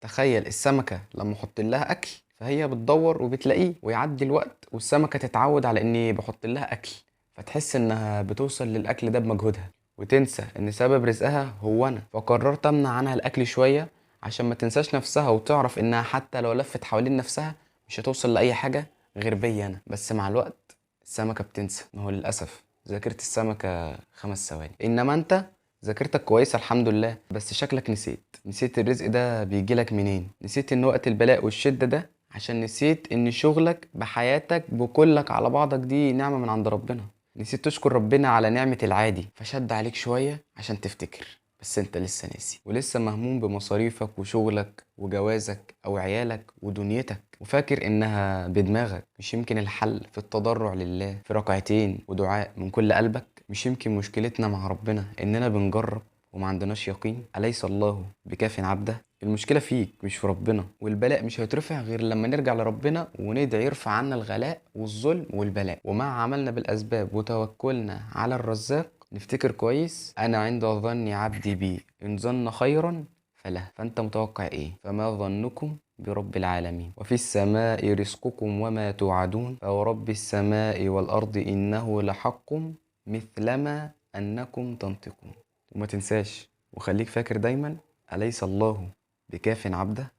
تخيل السمكة لما احط لها اكل فهي بتدور وبتلاقيه، ويعدي الوقت والسمكة تتعود على اني بحط لها اكل، فتحس انها بتوصل للاكل ده بمجهودها، وتنسى ان سبب رزقها هو انا. فقررت امنع عنها الاكل شوية عشان ما تنساش نفسها، وتعرف انها حتى لو لفت حوالين نفسها مش هتوصل لاي حاجة غير بيا انا. بس مع الوقت السمكة بتنسى، ما هو للاسف ذاكرة السمكة 5 ثواني، انما انت ذاكرتك كويسة الحمد لله، بس شكلك نسيت الرزق ده بيجيلك منين. نسيت ان وقت البلاء والشدة ده عشان نسيت ان شغلك بحياتك بكلك على بعضك دي نعمة من عند ربنا. نسيت تشكر ربنا على نعمة العادي، فشد عليك شوية عشان تفتكر، بس انت لسه ناسي ولسه مهموم بمصاريفك وشغلك وجوازك او عيالك ودنيتك، وفاكر انها بدماغك. مش يمكن الحل في التضرع لله في ركعتين ودعاء من كل قلبك؟ مش يمكن مشكلتنا مع ربنا اننا بنجرب وما عندناش يقين؟ أليس الله بكاف عبده؟ المشكلة فيك مش في ربنا، والبلاء مش هيترفع غير لما نرجع لربنا وندعي يرفع عنا الغلاء والظلم والبلاء. ومع عملنا بالأسباب وتوكلنا على الرزاق نفتكر كويس: أنا عند ظن عبدي بي إن ظن خيرا فله. فأنت متوقع إيه؟ فما ظنكم برب العالمين؟ وفي السماء رزقكم وما توعدون فورب السماء والأرض إنه لحق مثلما أنكم تنطقون. وما تنساش وخليك فاكر دايما: أليس الله بكاف عبده؟